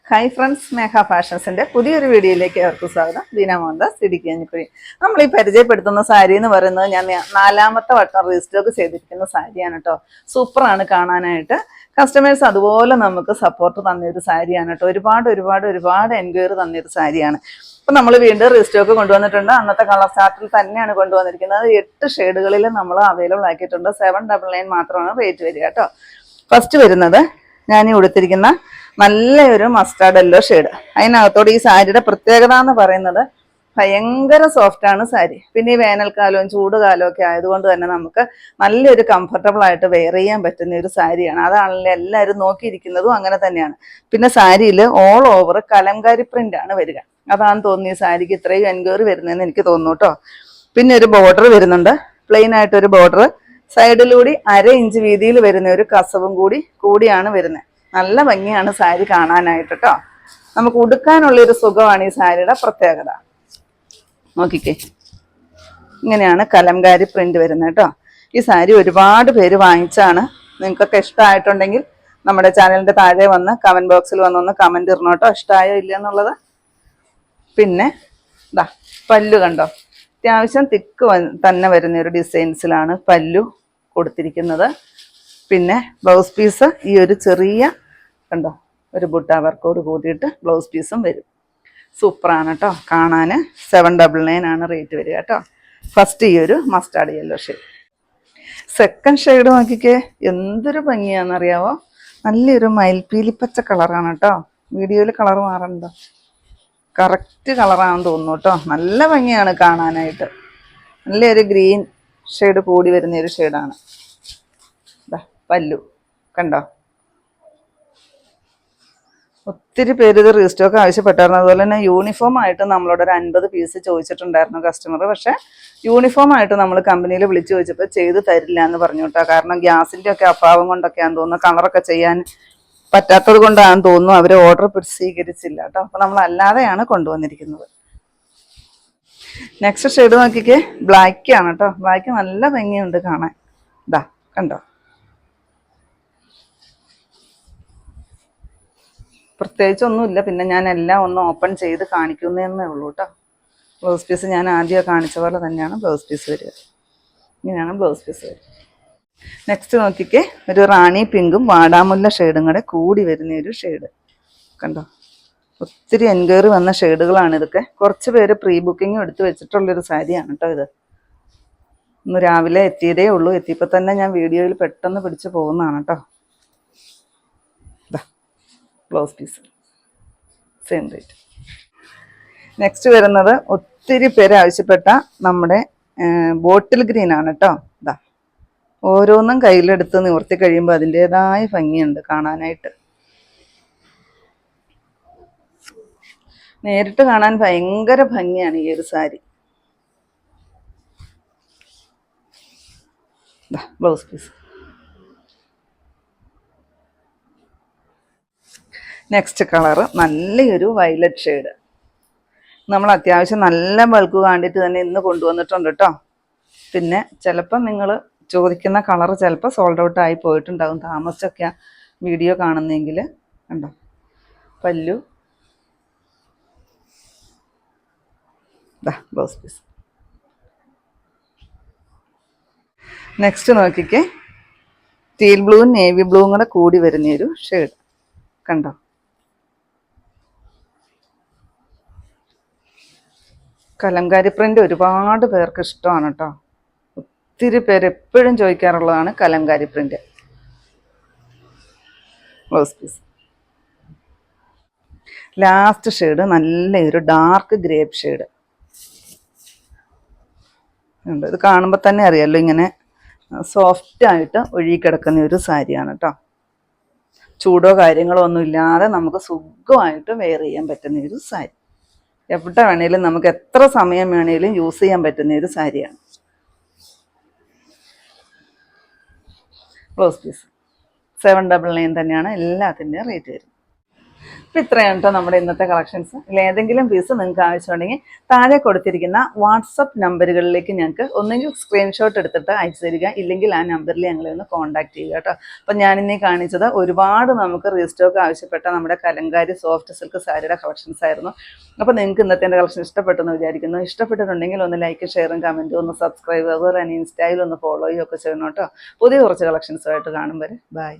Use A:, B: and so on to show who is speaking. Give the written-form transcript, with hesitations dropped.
A: Hi friends, മേഘ ഫാഷൻസിൻ്റെ പുതിയൊരു വീഡിയോയിലേക്ക് അവർക്ക് സ്വാഗതം. ദീന മോഹൻദാസ്, ഇടുക്കി. നമ്മൾ ഈ പരിചയപ്പെടുത്തുന്ന സാരി എന്ന് പറയുന്നത് ഞാൻ 4ാമത്തെ വട്ടം റീസ്റ്റോക്ക് ചെയ്തിരിക്കുന്ന സാരിയാണ് കേട്ടോ. സൂപ്പറാണ് കാണാനായിട്ട്. കസ്റ്റമേഴ്സ് അതുപോലെ നമുക്ക് സപ്പോർട്ട് തന്നൊരു സാരിയാണ് കേട്ടോ. ഒരുപാട് എൻക്വയറി തന്നൊരു സാരിയാണ്. അപ്പം നമ്മൾ വീണ്ടും റീസ്റ്റോക്ക് കൊണ്ടുവന്നിട്ടുണ്ട്. അന്നത്തെ കളർ ചാർട്ടിൽ തന്നെയാണ് കൊണ്ടുവന്നിരിക്കുന്നത്. 8 ഷെയ്ഡുകളിൽ നമ്മൾ അവൈലബിൾ ആക്കിയിട്ടുണ്ട്. 799 മാത്രമാണ് റേറ്റ് വരിക കേട്ടോ. ഫസ്റ്റ് വരുന്നത് ഞാൻ ഈ ഉടുത്തിരിക്കുന്ന നല്ലൊരു മസ്റ്റാർഡ് യെല്ലോ ഷെയ്ഡ്. അതിനകത്തോട് ഈ സാരിയുടെ പ്രത്യേകത എന്ന് പറയുന്നത് ഭയങ്കര സോഫ്റ്റാണ് സാരി. പിന്നെ ഈ വേനൽക്കാലവും ചൂടുകാലവും ഒക്കെ ആയതുകൊണ്ട് തന്നെ നമുക്ക് നല്ലൊരു കംഫർട്ടബിൾ ആയിട്ട് വെയർ ചെയ്യാൻ പറ്റുന്ന ഒരു സാരിയാണ്. അതാണല്ലോ എല്ലാവരും നോക്കിയിരിക്കുന്നതും അങ്ങനെ തന്നെയാണ്. പിന്നെ സാരിയിൽ ഓൾ ഓവർ കലംകാരി പ്രിന്റ് ആണ് വരിക. അതാണ് തോന്നുന്നു ഈ സാരിക്ക് ഇത്രയും എൻക്വയറി വരുന്നതെന്ന് എനിക്ക് തോന്നുന്നു കേട്ടോ. പിന്നെ ഒരു ബോർഡർ വരുന്നുണ്ട്, പ്ലെയിൻ ആയിട്ടൊരു ബോർഡർ. സൈഡിലൂടെ 1/2 ഇഞ്ച് വീതിയിൽ വരുന്ന ഒരു കസവും കൂടിയാണ് വരുന്നത്. നല്ല ഭംഗിയാണ് സാരി കാണാനായിട്ട് കേട്ടോ. നമുക്ക് ഉടുക്കാനുള്ളൊരു സുഖമാണ് ഈ സാരിയുടെ പ്രത്യേകത. നോക്കിക്കേ, ഇങ്ങനെയാണ് കലംകാരി പ്രിന്റ് വരുന്നത് കേട്ടോ. ഈ സാരി ഒരുപാട് പേര് വാങ്ങിച്ചാണ്. നിങ്ങൾക്കൊക്കെ ഇഷ്ടമായിട്ടുണ്ടെങ്കിൽ നമ്മുടെ ചാനലിന്റെ താഴെ വന്ന് കമന്റ് ബോക്സിൽ വന്നൊന്ന് കമന്റ് ഇടണം കേട്ടോ, ഇഷ്ടമായോ ഇല്ല എന്നുള്ളത്. പിന്നെ ഇതാ പല്ലു കണ്ടോ, അത്യാവശ്യം തിക്ക് തന്നെ വരുന്ന ഒരു ഡിസൈൻസിലാണ് പല്ലു കൊടുത്തിരിക്കുന്നത്. പിന്നെ ബ്ലൗസ് പീസ് ഈ ഒരു ചെറിയ കണ്ടോ, ഒരു ബുട്ട വർക്കോട് കൂടിയിട്ട് ബ്ലൗസ് പീസും വരും. സൂപ്പറാണ് കേട്ടോ കാണാൻ. 799 ആണ് റേറ്റ് വരിക കേട്ടോ. ഫസ്റ്റ് ഈ ഒരു mustard yellow shade. Second shade നോക്കിക്കേ, എന്തൊരു ഭംഗിയാണെന്നറിയാവോ. നല്ലൊരു മയിൽപ്പീലിപ്പച്ച കളറാണ് കേട്ടോ. വീഡിയോയിൽ കളർ മാറണ്ടോ, കറക്റ്റ് കളറാണെന്ന് തോന്നുന്നു കേട്ടോ. നല്ല ഭംഗിയാണ് കാണാനായിട്ട്. നല്ലൊരു ഗ്രീൻ ഷെയ്ഡ് കൂടി വരുന്ന ഒരു ഷെയ്ഡാണ്. പല്ലു കണ്ടോ. ഒത്തിരി പേര് ഇത് റീസ്റ്റോക്ക് ആവശ്യപ്പെട്ടായിരുന്നു. അതുപോലെ തന്നെ യൂണിഫോം ആയിട്ട് നമ്മളോട് ഒരു 50 പീസ് ചോദിച്ചിട്ടുണ്ടായിരുന്നു കസ്റ്റമർ. പക്ഷേ യൂണിഫോം ആയിട്ട് നമ്മൾ കമ്പനിയിൽ വിളിച്ചു ചോദിച്ചപ്പോൾ ചെയ്ത് തരില്ല എന്ന് പറഞ്ഞു കേട്ടോ. കാരണം ഗ്യാസിൻ്റെ ഒക്കെ അഭാവം കൊണ്ടൊക്കെയാണെന്ന് തോന്നുന്നു, കളറൊക്കെ ചെയ്യാൻ പറ്റാത്തത് കൊണ്ടാണെന്ന് തോന്നുന്നു അവർ ഓർഡർ സ്വീകരിച്ചില്ല കേട്ടോ. അപ്പോൾ നമ്മൾ അല്ലാതെയാണ് കൊണ്ടുവന്നിരിക്കുന്നത്. നെക്സ്റ്റ് ഷെയ്ഡ് നോക്കിക്കേ, ബ്ലാക്ക് ആണ് കേട്ടോ. ബ്ലാക്ക് നല്ല ഭംഗിയുണ്ട് കാണാൻ. ഇതാ കണ്ടോ, പ്രത്യേകിച്ചൊന്നുമില്ല. പിന്നെ ഞാൻ എല്ലാം ഒന്ന് ഓപ്പൺ ചെയ്ത് കാണിക്കുന്നതേ ഉള്ളൂ കേട്ടോ. ബ്ലൗസ് പീസ് ഞാൻ ആദ്യം കാണിച്ച പോലെ തന്നെയാണ് ബ്ലൗസ് പീസ് വരിക. ഇങ്ങനെയാണ് ബ്ലൗസ് പീസ് വരിക. നെക്സ്റ്റ് നോക്കിക്കേ, ഒരു റാണി പിങ്കും വാടാമുല്ല ഷെയ്ഡും കൂടെ കൂടി വരുന്ന ഒരു ഷെയ്ഡ് കണ്ടോ. ഒത്തിരി എൻക്വയറി വന്ന ഷെയ്ഡുകളാണ് ഇതൊക്കെ. കുറച്ച് പേര് പ്രീ ബുക്കിങ്ങും എടുത്ത് വെച്ചിട്ടുള്ളൊരു സാരിയാണ് കേട്ടോ ഇത്. ഇന്ന് രാവിലെ എത്തിയതേ ഉള്ളൂ. എത്തിയപ്പോൾ തന്നെ ഞാൻ വീഡിയോയിൽ പെട്ടെന്ന് പിടിച്ച് പോകുന്നതാണ് കേട്ടോ. Blouse piece same rate. Next വരുന്നത് ഒത്തിരി പേര് ആവശ്യപ്പെട്ട നമ്മുടെ ബോട്ടിൽ ഗ്രീൻ ആണ് കേട്ടോ. ഇതാ ഓരോന്നും കയ്യിലെടുത്ത് നിവർത്തി കഴിയുമ്പോൾ അതിൻ്റെതായ ഭംഗിയുണ്ട് കാണാനായിട്ട്. നേരിട്ട് കാണാൻ ഭയങ്കര ഭംഗിയാണ് ഈ ഒരു sari. Blouse piece. Next colour നല്ലൊരു വയലറ്റ് ഷെയ്ഡ്. നമ്മൾ അത്യാവശ്യം നല്ല ബൾക്ക് കണ്ടിട്ട് തന്നെ ഇന്ന് കൊണ്ടുവന്നിട്ടുണ്ട് കേട്ടോ. പിന്നെ ചിലപ്പം നിങ്ങൾ ചോദിക്കുന്ന കളർ ചിലപ്പോൾ സോൾഡ് ഔട്ട് ആയി പോയിട്ടുണ്ടാകും, താമസിച്ചൊക്കെ വീഡിയോ കാണുന്നെങ്കിൽ. കണ്ടോ പല്ലു, ബ്ലൗസ് പീസ്. നെക്സ്റ്റ് നോക്കിക്കേ, ടീൽ ബ്ലൂവും നേവി ബ്ലൂവും കൂടെ കൂടി വരുന്നൊരു ഷെയ്ഡ് കണ്ടോ. കലംകാരി പ്രിന്റ് ഒരുപാട് പേർക്ക് ഇഷ്ടമാണ് കേട്ടോ. ഒത്തിരി പേര് എപ്പോഴും ചോദിക്കാറുള്ളതാണ് Kalamkari print. Blouse piece. Last shade നല്ലൊരു ഡാർക്ക് ഗ്രേപ്പ് ഷെയ്ഡ് ഉണ്ട്. ഇത് കാണുമ്പോൾ തന്നെ അറിയാമല്ലോ, ഇങ്ങനെ സോഫ്റ്റായിട്ട് ഒഴുകിക്കിടക്കുന്ന ഒരു സാരിയാണ് കേട്ടോ. ചൂടോ കാര്യങ്ങളോ ഒന്നും ഇല്ലാതെ നമുക്ക് സുഖമായിട്ട് വെയർ ചെയ്യാൻ പറ്റുന്ന ഒരു സാരി. എവിടെ വേണേലും നമുക്ക് എത്ര സമയം വേണേലും യൂസ് ചെയ്യാൻ പറ്റുന്ന ഒരു സാരിയാണ്. ബ്ലൗസ് പീസ് 799 തന്നെയാണ് എല്ലാത്തിൻ്റെയും റേറ്റ് വരുന്നത്. ഇപ്പം ഇത്രയാണ് കേട്ടോ നമ്മുടെ ഇന്നത്തെ കളക്ഷൻസ്. ഇതിൽ ഏതെങ്കിലും പീസ് നിങ്ങൾക്ക് ആവശ്യമുണ്ടെങ്കിൽ താഴെ കൊടുത്തിരിക്കുന്ന വാട്സപ്പ് നമ്പറുകളിലേക്ക് ഞങ്ങൾക്ക് ഒന്നെങ്കിൽ സ്ക്രീൻഷോട്ട് എടുത്തിട്ട് അയച്ചു തരിക, ഇല്ലെങ്കിൽ ആ നമ്പറിൽ ഞങ്ങളെ ഒന്ന് കോൺടാക്ട് ചെയ്യുക കേട്ടോ. അപ്പം ഞാനിന്നീ കാണിച്ചത് ഒരുപാട് നമുക്ക് റീസ്റ്റോക്ക് ആവശ്യപ്പെട്ട നമ്മുടെ കലങ്കാരി സോഫ്റ്റ് സിൽക്ക് സാരിയുടെ കളക്ഷൻസ് ആയിരുന്നു. അപ്പോൾ നിങ്ങൾക്ക് ഇന്നത്തെ എൻ്റെ കളക്ഷൻ ഇഷ്ടപ്പെട്ടെന്ന് വിചാരിക്കുന്നു. ഇഷ്ടപ്പെട്ടിട്ടുണ്ടെങ്കിൽ ഒന്ന് ലൈക്ക്, ഷെയറും കമൻറ്റും, ഒന്ന് സബ്സ്ക്രൈബ്, അതുപോലെ തന്നെ ഇൻസ്റ്റയിൽ ഒന്ന് ഫോളോ ചെയ്യുകയൊക്കെ ചെയ്യണം കേട്ടോ. പുതിയ കുറച്ച് കളക്ഷൻസുമായിട്ട് കാണും വരെ ബൈ.